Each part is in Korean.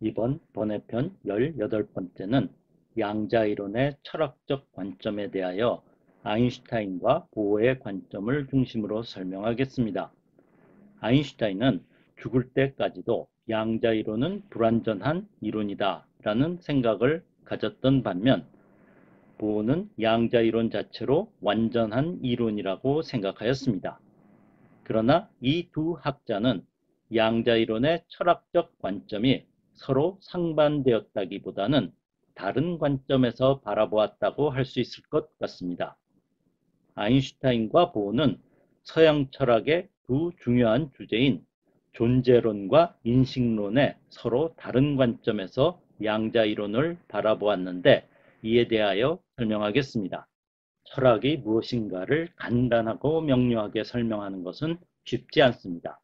이번 번외편 18번째는 양자이론의 철학적 관점에 대하여 아인슈타인과 보어의 관점을 중심으로 설명하겠습니다. 아인슈타인은 죽을 때까지도 양자이론은 불완전한 이론이다 라는 생각을 가졌던 반면, 보어는 양자이론 자체로 완전한 이론이라고 생각하였습니다. 그러나 이 두 학자는 양자이론의 철학적 관점이 서로 상반되었다기보다는 다른 관점에서 바라보았다고 할 수 있을 것 같습니다. 아인슈타인과 보어는 서양 철학의 두 중요한 주제인 존재론과 인식론에 서로 다른 관점에서 양자이론을 바라보았는데, 이에 대하여 설명하겠습니다. 철학이 무엇인가를 간단하고 명료하게 설명하는 것은 쉽지 않습니다.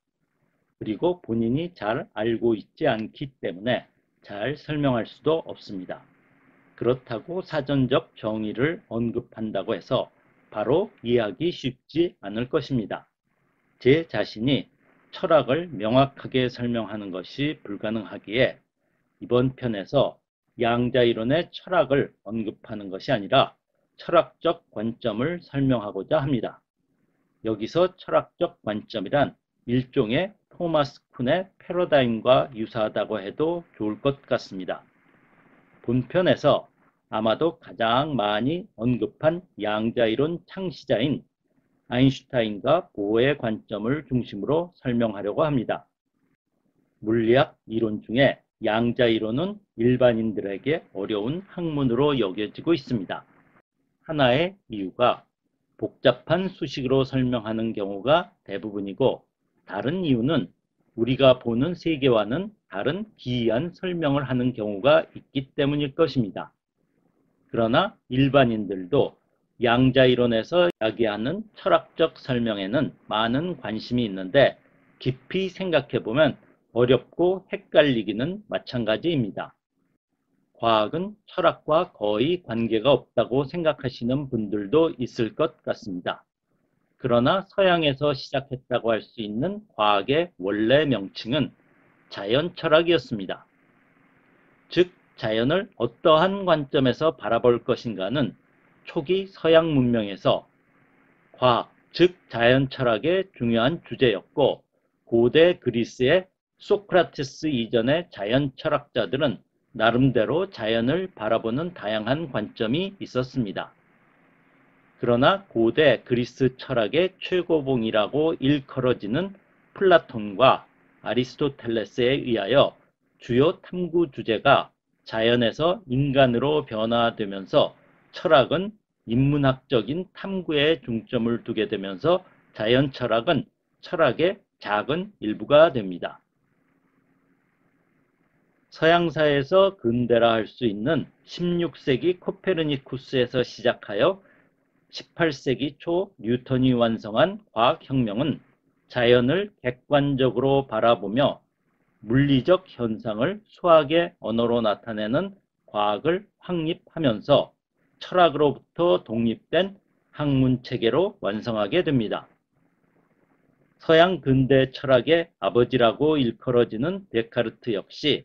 그리고 본인이 잘 알고 있지 않기 때문에 잘 설명할 수도 없습니다. 그렇다고 사전적 정의를 언급한다고 해서 바로 이해하기 쉽지 않을 것입니다. 제 자신이 철학을 명확하게 설명하는 것이 불가능하기에 이번 편에서 양자이론의 철학을 언급하는 것이 아니라 철학적 관점을 설명하고자 합니다. 여기서 철학적 관점이란 일종의 토마스 쿤의 패러다임과 유사하다고 해도 좋을 것 같습니다. 본편에서 아마도 가장 많이 언급한 양자이론 창시자인 아인슈타인과 보어의 관점을 중심으로 설명하려고 합니다. 물리학 이론 중에 양자이론은 일반인들에게 어려운 학문으로 여겨지고 있습니다. 하나의 이유가 복잡한 수식으로 설명하는 경우가 대부분이고, 다른 이유는 우리가 보는 세계와는 다른 기이한 설명을 하는 경우가 있기 때문일 것입니다. 그러나 일반인들도 양자이론에서 이야기하는 철학적 설명에는 많은 관심이 있는데, 깊이 생각해보면 어렵고 헷갈리기는 마찬가지입니다. 과학은 철학과 거의 관계가 없다고 생각하시는 분들도 있을 것 같습니다. 그러나 서양에서 시작했다고 할 수 있는 과학의 원래 명칭은 자연철학이었습니다. 즉, 자연을 어떠한 관점에서 바라볼 것인가는 초기 서양 문명에서 과학, 즉 자연철학의 중요한 주제였고, 고대 그리스의 소크라테스 이전의 자연철학자들은 나름대로 자연을 바라보는 다양한 관점이 있었습니다. 그러나 고대 그리스 철학의 최고봉이라고 일컬어지는 플라톤과 아리스토텔레스에 의하여 주요 탐구 주제가 자연에서 인간으로 변화되면서 철학은 인문학적인 탐구에 중점을 두게 되면서 자연철학은 철학의 작은 일부가 됩니다. 서양사에서 근대라 할 수 있는 16세기 코페르니쿠스에서 시작하여 18세기 초 뉴턴이 완성한 과학혁명은 자연을 객관적으로 바라보며 물리적 현상을 수학의 언어로 나타내는 과학을 확립하면서 철학으로부터 독립된 학문체계로 완성하게 됩니다. 서양 근대 철학의 아버지라고 일컬어지는 데카르트 역시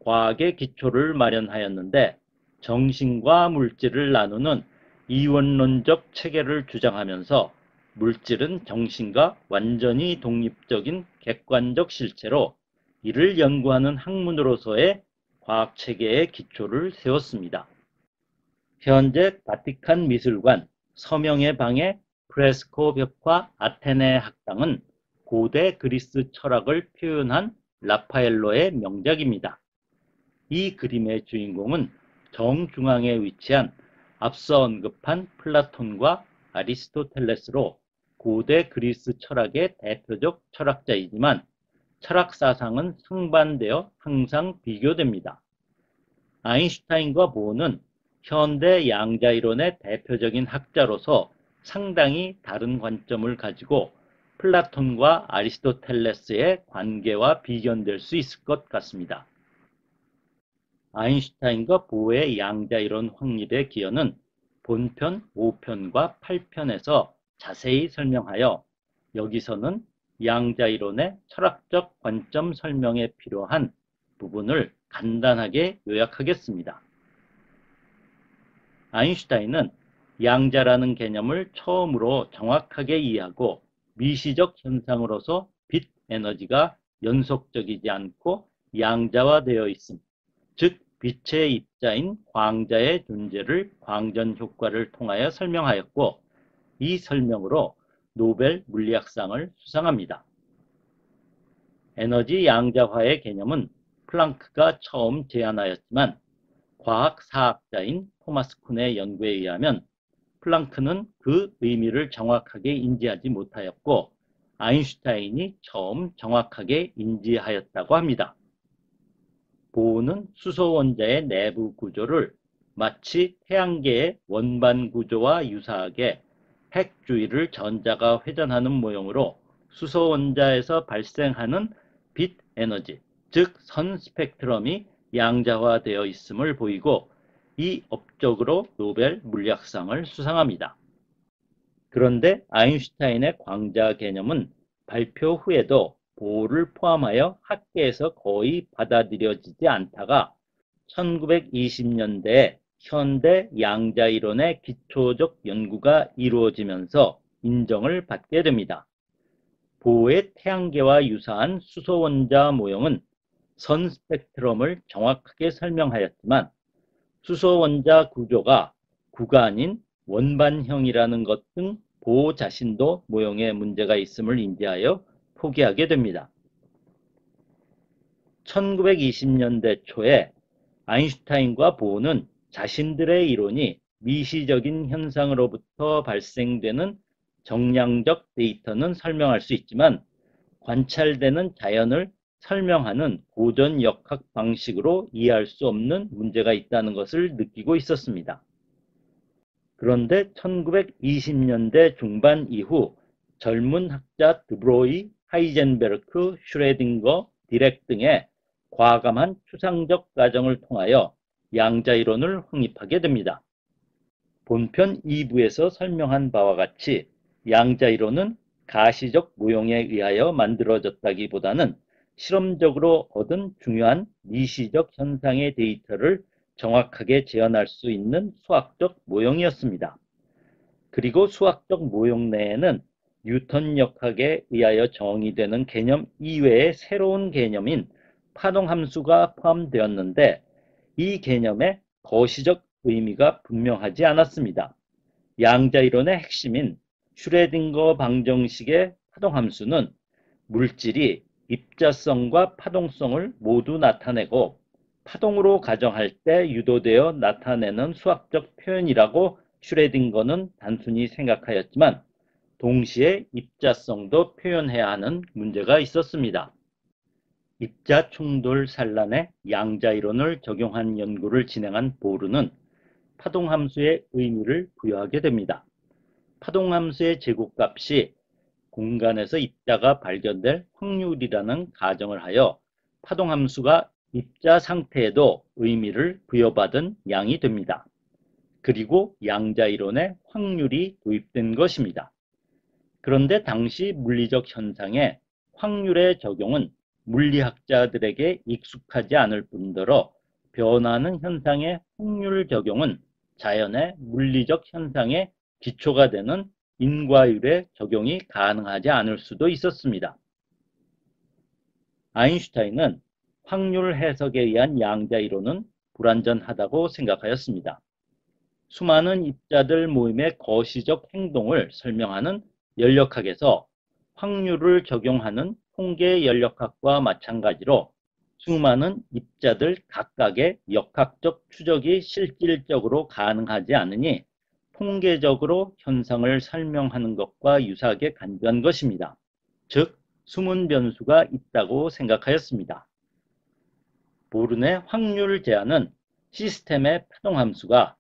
과학의 기초를 마련하였는데, 정신과 물질을 나누는 이원론적 체계를 주장하면서 물질은 정신과 완전히 독립적인 객관적 실체로 이를 연구하는 학문으로서의 과학체계의 기초를 세웠습니다. 현재 바티칸 미술관, 서명의 방의 프레스코 벽화 아테네 학당은 고대 그리스 철학을 표현한 라파엘로의 명작입니다. 이 그림의 주인공은 정중앙에 위치한 앞서 언급한 플라톤과 아리스토텔레스로 고대 그리스 철학의 대표적 철학자이지만, 철학 사상은 상반되어 항상 비교됩니다. 아인슈타인과 보어는 현대 양자이론의 대표적인 학자로서 상당히 다른 관점을 가지고 플라톤과 아리스토텔레스의 관계와 비견될 수 있을 것 같습니다. 아인슈타인과 보어의 양자이론 확립의 기여는 본편 5편과 8편에서 자세히 설명하여, 여기서는 양자이론의 철학적 관점 설명에 필요한 부분을 간단하게 요약하겠습니다. 아인슈타인은 양자라는 개념을 처음으로 정확하게 이해하고 미시적 현상으로서 빛 에너지가 연속적이지 않고 양자화되어 있음, 즉 빛의 입자인 광자의 존재를 광전 효과를 통하여 설명하였고, 이 설명으로 노벨 물리학상을 수상합니다. 에너지 양자화의 개념은 플랑크가 처음 제안하였지만 과학 사학자인 토마스 쿤의 연구에 의하면 플랑크는 그 의미를 정확하게 인지하지 못하였고 아인슈타인이 처음 정확하게 인지하였다고 합니다. 보흐는 수소 원자의 내부 구조를 마치 태양계의 원반 구조와 유사하게 핵 주위를 전자가 회전하는 모형으로 수소 원자에서 발생하는 빛 에너지, 즉 선 스펙트럼이 양자화되어 있음을 보이고 이 업적으로 노벨 물리학상을 수상합니다. 그런데 아인슈타인의 광자 개념은 발표 후에도 보호를 포함하여 학계에서 거의 받아들여지지 않다가 1920년대에 현대 양자 이론의 기초적 연구가 이루어지면서 인정을 받게 됩니다. 보호의 태양계와 유사한 수소 원자 모형은 선 스펙트럼을 정확하게 설명하였지만 수소 원자 구조가 구가 아닌 원반형이라는 것 등 보호 자신도 모형에 문제가 있음을 인지하여 포기하게 됩니다. 1920년대 초에 아인슈타인과 보흐는 자신들의 이론이 미시적인 현상으로부터 발생되는 정량적 데이터는 설명할 수 있지만 관찰되는 자연을 설명하는 고전 역학 방식으로 이해할 수 없는 문제가 있다는 것을 느끼고 있었습니다. 그런데 1920년대 중반 이후 젊은 학자 드브로이, 하이젠베르크, 슈레딩거, 디렉 등의 과감한 추상적 과정을 통하여 양자 이론을 확립하게 됩니다. 본편 2부에서 설명한 바와 같이 양자 이론은 가시적 모형에 의하여 만들어졌다기보다는 실험적으로 얻은 중요한 미시적 현상의 데이터를 정확하게 재현할 수 있는 수학적 모형이었습니다. 그리고 수학적 모형 내에는 뉴턴 역학에 의하여 정의되는 개념 이외의 새로운 개념인 파동함수가 포함되었는데 이 개념의 거시적 의미가 분명하지 않았습니다. 양자 이론의 핵심인 슈레딩거 방정식의 파동함수는 물질이 입자성과 파동성을 모두 나타내고 파동으로 가정할 때 유도되어 나타내는 수학적 표현이라고 슈레딩거는 단순히 생각하였지만 동시에 입자성도 표현해야 하는 문제가 있었습니다. 입자 충돌 산란에 양자 이론을 적용한 연구를 진행한 보르는 파동함수의 의미를 부여하게 됩니다. 파동함수의 제곱값이 공간에서 입자가 발견될 확률이라는 가정을 하여 파동함수가 입자 상태에도 의미를 부여받은 양이 됩니다. 그리고 양자 이론에 확률이 도입된 것입니다. 그런데 당시 물리적 현상에 확률의 적용은 물리학자들에게 익숙하지 않을 뿐더러 변하는 현상의 확률 적용은 자연의 물리적 현상의 기초가 되는 인과율의 적용이 가능하지 않을 수도 있었습니다. 아인슈타인은 확률 해석에 의한 양자 이론은 불완전하다고 생각하였습니다. 수많은 입자들 모임의 거시적 행동을 설명하는 연력학에서 확률을 적용하는 통계 연력학과 마찬가지로 수많은 입자들 각각의 역학적 추적이 실질적으로 가능하지 않으니 통계적으로 현상을 설명하는 것과 유사하게 간주한 것입니다. 즉, 숨은 변수가 있다고 생각하였습니다. 보른의 확률 제한은 시스템의 파동함수가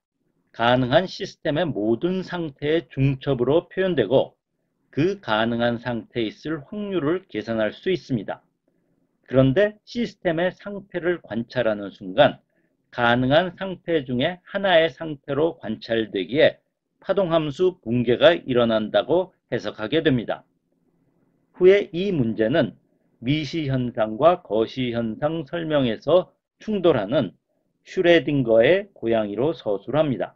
가능한 시스템의 모든 상태의 중첩으로 표현되고 그 가능한 상태에 있을 확률을 계산할 수 있습니다. 그런데 시스템의 상태를 관찰하는 순간 가능한 상태 중에 하나의 상태로 관찰되기에 파동함수 붕괴가 일어난다고 해석하게 됩니다. 후에 이 문제는 미시현상과 거시현상 설명에서 충돌하는 슈레딩거의 고양이로 서술합니다.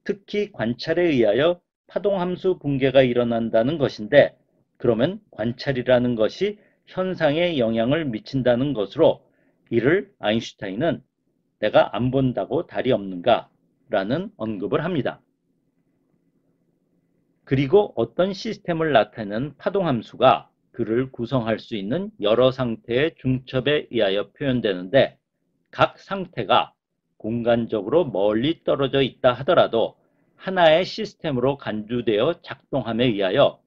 특히 관찰에 의하여 파동함수 붕괴가 일어난다는 것인데, 그러면 관찰이라는 것이 현상에 영향을 미친다는 것으로 이를 아인슈타인은 내가 안 본다고 달이 없는가? 라는 언급을 합니다. 그리고 어떤 시스템을 나타내는 파동함수가 그를 구성할 수 있는 여러 상태의 중첩에 의하여 표현되는데, 각 상태가 공간적으로 멀리 떨어져 있다 하더라도 하나의 시스템으로 간주되어 작동함에 의하여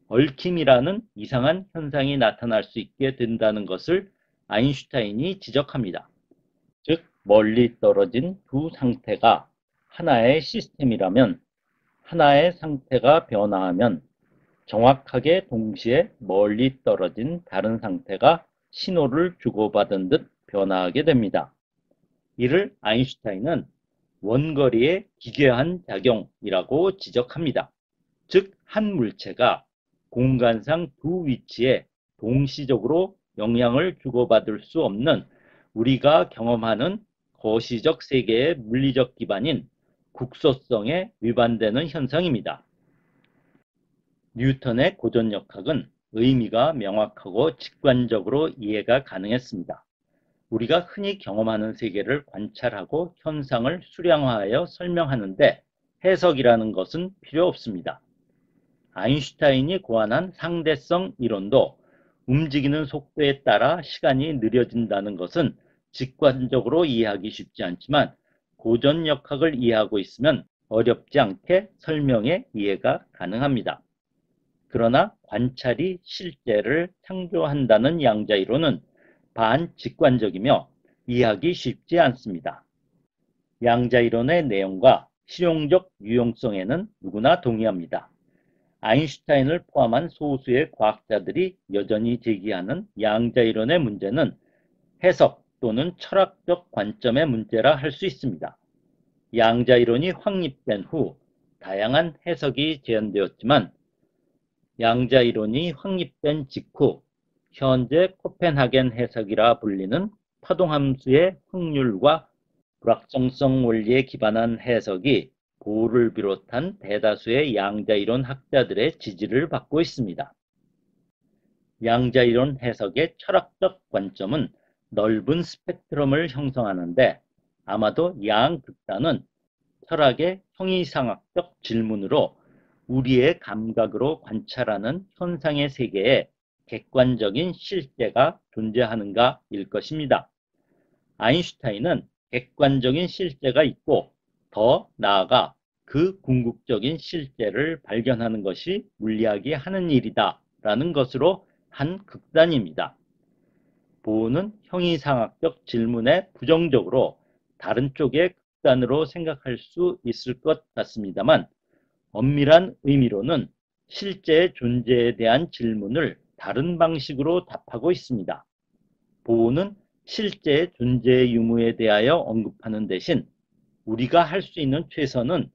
얽힘이라는 이상한 현상이 나타날 수 있게 된다는 것을 아인슈타인이 지적합니다. 즉, 멀리 떨어진 두 상태가 하나의 시스템이라면 하나의 상태가 변화하면 정확하게 동시에 멀리 떨어진 다른 상태가 신호를 주고받은 듯 변화하게 됩니다. 이를 아인슈타인은 원거리의 기괴한 작용이라고 지적합니다. 즉, 한 물체가 공간상 두 위치에 동시적으로 영향을 주고받을 수 없는 우리가 경험하는 거시적 세계의 물리적 기반인 국소성에 위반되는 현상입니다. 뉴턴의 고전역학은 의미가 명확하고 직관적으로 이해가 가능했습니다. 우리가 흔히 경험하는 세계를 관찰하고 현상을 수량화하여 설명하는데 해석이라는 것은 필요 없습니다. 아인슈타인이 고안한 상대성 이론도 움직이는 속도에 따라 시간이 느려진다는 것은 직관적으로 이해하기 쉽지 않지만 고전역학을 이해하고 있으면 어렵지 않게 설명해 이해가 가능합니다. 그러나 관찰이 실제를 창조한다는 양자이론은 반직관적이며 이해하기 쉽지 않습니다. 양자이론의 내용과 실용적 유용성에는 누구나 동의합니다. 아인슈타인을 포함한 소수의 과학자들이 여전히 제기하는 양자이론의 문제는 해석 또는 철학적 관점의 문제라 할 수 있습니다. 양자이론이 확립된 후 다양한 해석이 재현되었지만 양자이론이 확립된 직후 현재 코펜하겐 해석이라 불리는 파동함수의 확률과 불확정성 원리에 기반한 해석이 보를 비롯한 대다수의 양자이론 학자들의 지지를 받고 있습니다. 양자이론 해석의 철학적 관점은 넓은 스펙트럼을 형성하는데 아마도 양극단은 철학의 형이상학적 질문으로 우리의 감각으로 관찰하는 현상의 세계에 객관적인 실제가 존재하는가일 것입니다. 아인슈타인은 객관적인 실제가 있고 더 나아가 그 궁극적인 실제를 발견하는 것이 물리학이 하는 일이다 라는 것으로 한 극단입니다. 보호는 형이상학적 질문에 부정적으로 다른 쪽의 극단으로 생각할 수 있을 것 같습니다만 엄밀한 의미로는 실제의 존재에 대한 질문을 다른 방식으로 답하고 있습니다. 보호는 실제의 존재의 유무에 대하여 언급하는 대신 우리가 할 수 있는 최선은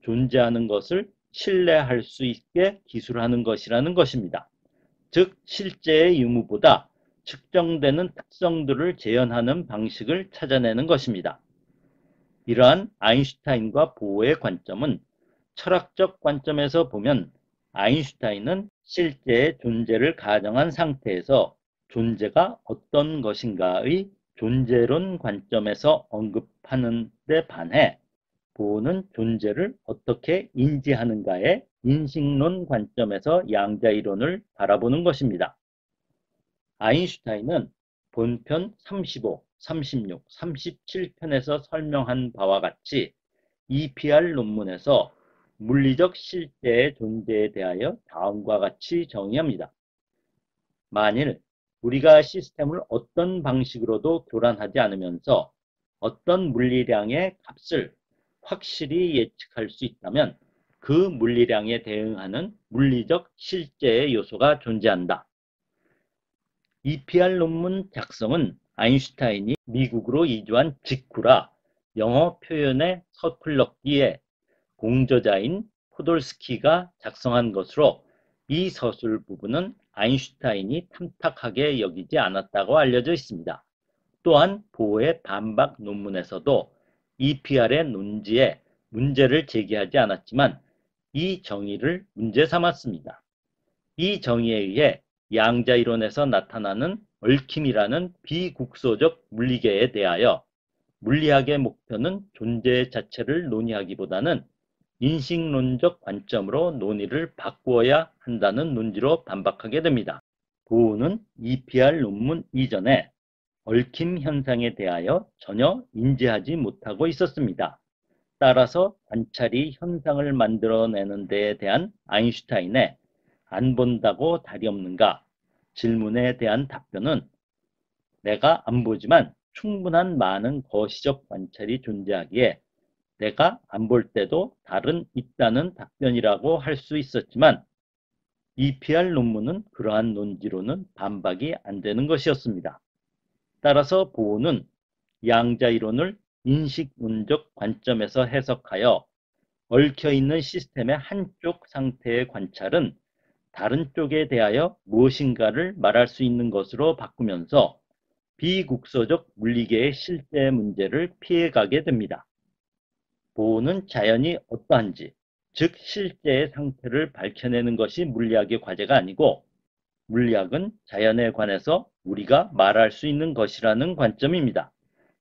존재하는 것을 신뢰할 수 있게 기술하는 것이라는 것입니다. 즉, 실제의 유무보다 측정되는 특성들을 재현하는 방식을 찾아내는 것입니다. 이러한 아인슈타인과 보호의 관점은 철학적 관점에서 보면 아인슈타인은 실제의 존재를 가정한 상태에서 존재가 어떤 것인가의 존재론 관점에서 언급하는 데 반해 보호는 존재를 어떻게 인지하는가의 인식론 관점에서 양자이론을 바라보는 것입니다. 아인슈타인은 본편 35, 36, 37편에서 설명한 바와 같이 EPR 논문에서 물리적 실제의 존재에 대하여 다음과 같이 정의합니다. 만일 우리가 시스템을 어떤 방식으로도 교란하지 않으면서 어떤 물리량의 값을 확실히 예측할 수 있다면 그 물리량에 대응하는 물리적 실제의 요소가 존재한다. EPR 논문 작성은 아인슈타인이 미국으로 이주한 직후라 영어 표현의 서툴렀기에 공저자인 포돌스키가 작성한 것으로 이 서술 부분은 아인슈타인이 탐탁하게 여기지 않았다고 알려져 있습니다. 또한 보호의 반박 논문에서도 EPR의 논지에 문제를 제기하지 않았지만 이 정의를 문제 삼았습니다. 이 정의에 의해 양자이론에서 나타나는 얽힘이라는 비국소적 물리계에 대하여 물리학의 목표는 존재 자체를 논의하기보다는 인식론적 관점으로 논의를 바꾸어야 한다는 논지로 반박하게 됩니다. 보호는 EPR 논문 이전에 얽힘 현상에 대하여 전혀 인지하지 못하고 있었습니다. 따라서 관찰이 현상을 만들어내는 데에 대한 아인슈타인의 안 본다고 달이 없는가 질문에 대한 답변은 내가 안 보지만 충분한 많은 거시적 관찰이 존재하기에 내가 안 볼 때도 달은 있다는 답변이라고 할 수 있었지만 EPR 논문은 그러한 논지로는 반박이 안 되는 것이었습니다. 따라서 보호는 양자이론을 인식론적 관점에서 해석하여 얽혀있는 시스템의 한쪽 상태의 관찰은 다른 쪽에 대하여 무엇인가를 말할 수 있는 것으로 바꾸면서 비국소적 물리계의 실제 문제를 피해가게 됩니다. 보호는 자연이 어떠한지, 즉 실제의 상태를 밝혀내는 것이 물리학의 과제가 아니고 물리학은 자연에 관해서 우리가 말할 수 있는 것이라는 관점입니다.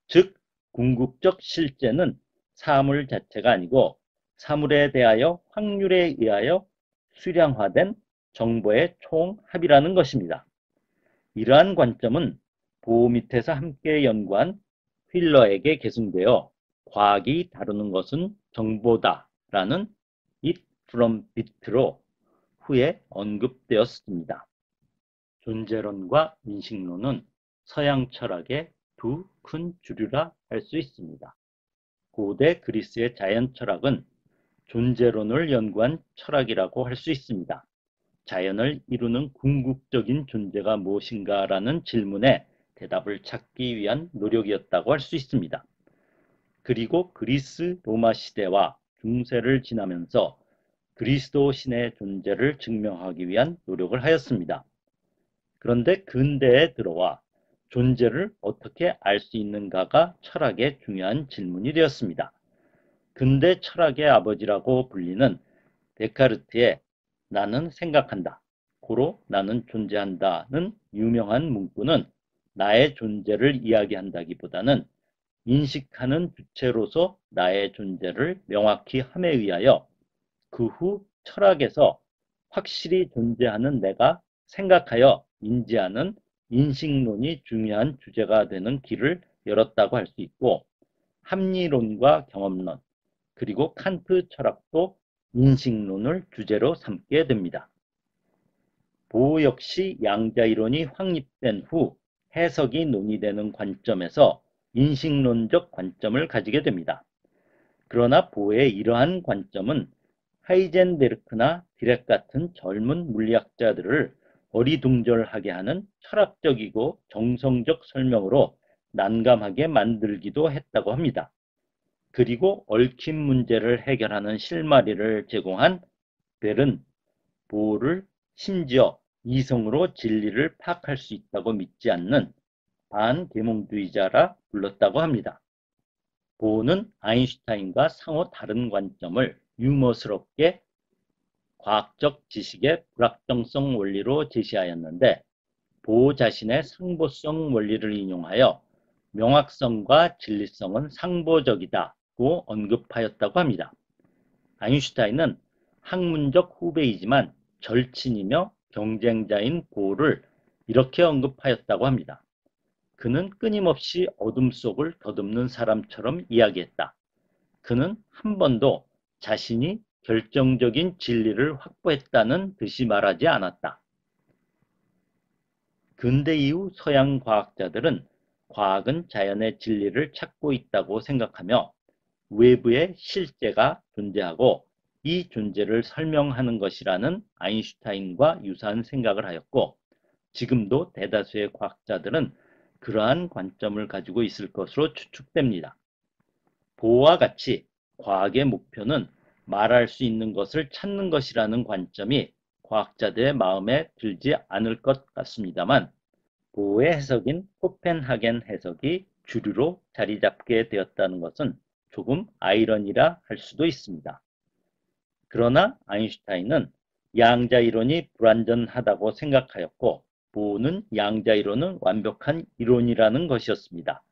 즉 궁극적 실제는 사물 자체가 아니고 사물에 대하여 확률에 의하여 수량화된 정보의 총합이라는 것입니다. 이러한 관점은 보호 밑에서 함께 연구한 휠러에게 계승되어 과학이 다루는 것은 정보다 라는 it from bit로 후에 언급되었습니다. 존재론과 인식론은 서양 철학의 두 큰 주류라 할 수 있습니다. 고대 그리스의 자연 철학은 존재론을 연구한 철학이라고 할 수 있습니다. 자연을 이루는 궁극적인 존재가 무엇인가라는 질문에 대답을 찾기 위한 노력이었다고 할 수 있습니다. 그리고 그리스 로마 시대와 중세를 지나면서 그리스도 신의 존재를 증명하기 위한 노력을 하였습니다. 그런데 근대에 들어와 존재를 어떻게 알 수 있는가가 철학의 중요한 질문이 되었습니다. 근대 철학의 아버지라고 불리는 데카르트의 나는 생각한다, 고로 나는 존재한다는 유명한 문구는 나의 존재를 이야기한다기보다는 인식하는 주체로서 나의 존재를 명확히 함에 의하여 그 후 철학에서 확실히 존재하는 내가 생각하여 인지하는 인식론이 중요한 주제가 되는 길을 열었다고 할 수 있고 합리론과 경험론 그리고 칸트 철학도 인식론을 주제로 삼게 됩니다. 보호 역시 양자이론이 확립된 후 해석이 논의되는 관점에서 인식론적 관점을 가지게 됩니다. 그러나 보호의 이러한 관점은 하이젠베르크나 디렉 같은 젊은 물리학자들을 어리둥절하게 하는 철학적이고 정성적 설명으로 난감하게 만들기도 했다고 합니다. 그리고 얽힌 문제를 해결하는 실마리를 제공한 벨은 보호를 심지어 이성으로 진리를 파악할 수 있다고 믿지 않는 반계몽주의자라 불렀다고 합니다. 보호는 아인슈타인과 상호 다른 관점을 유머스럽게 과학적 지식의 불확정성 원리로 제시하였는데 보호 자신의 상보성 원리를 인용하여 명확성과 진리성은 상보적이다고 언급하였다고 합니다. 아인슈타인은 학문적 후배이지만 절친이며 경쟁자인 보호를 이렇게 언급하였다고 합니다. 그는 끊임없이 어둠 속을 더듬는 사람처럼 이야기했다. 그는 한 번도 자신이 결정적인 진리를 확보했다는 듯이 말하지 않았다. 근대 이후 서양 과학자들은 과학은 자연의 진리를 찾고 있다고 생각하며 외부의 실제가 존재하고 이 존재를 설명하는 것이라는 아인슈타인과 유사한 생각을 하였고 지금도 대다수의 과학자들은 그러한 관점을 가지고 있을 것으로 추측됩니다. 보호와 같이 과학의 목표는 말할 수 있는 것을 찾는 것이라는 관점이 과학자들의 마음에 들지 않을 것 같습니다만 보의 해석인 코펜하겐 해석이 주류로 자리 잡게 되었다는 것은 조금 아이러니라 할 수도 있습니다. 그러나 아인슈타인은 양자 이론이 불완전하다고 생각하였고 보는 양자 이론은 완벽한 이론이라는 것이었습니다.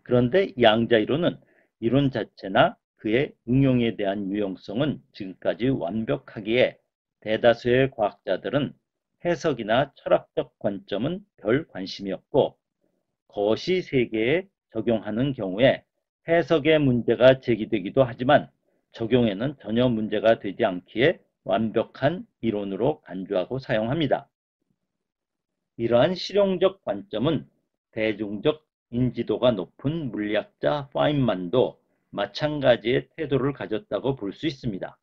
그런데 양자 이론은 이론 자체나 그의 응용에 대한 유용성은 지금까지 완벽하기에 대다수의 과학자들은 해석이나 철학적 관점은 별 관심이었고 거시 세계에 적용하는 경우에 해석의 문제가 제기되기도 하지만 적용에는 전혀 문제가 되지 않기에 완벽한 이론으로 간주하고 사용합니다. 이러한 실용적 관점은 대중적 인지도가 높은 물리학자 파인만도 마찬가지의 태도를 가졌다고 볼 수 있습니다.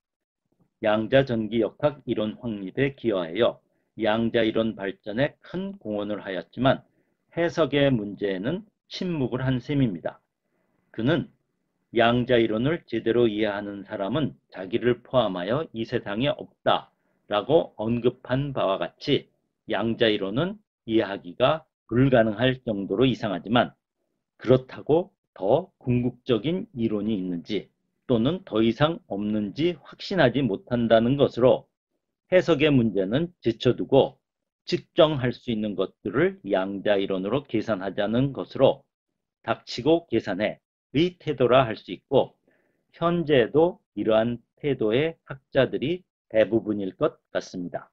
양자전기역학 이론 확립에 기여하여 양자이론 발전에 큰 공헌을 하였지만 해석의 문제에는 침묵을 한 셈입니다. 그는 양자이론을 제대로 이해하는 사람은 자기를 포함하여 이 세상에 없다 라고 언급한 바와 같이 양자이론은 이해하기가 불가능할 정도로 이상하지만 그렇다고 더 궁극적인 이론이 있는지 또는 더 이상 없는지 확신하지 못한다는 것으로 해석의 문제는 제쳐두고 측정할 수 있는 것들을 양자이론으로 계산하자는 것으로 닥치고 계산해의 태도라 할 수 있고 현재에도 이러한 태도의 학자들이 대부분일 것 같습니다.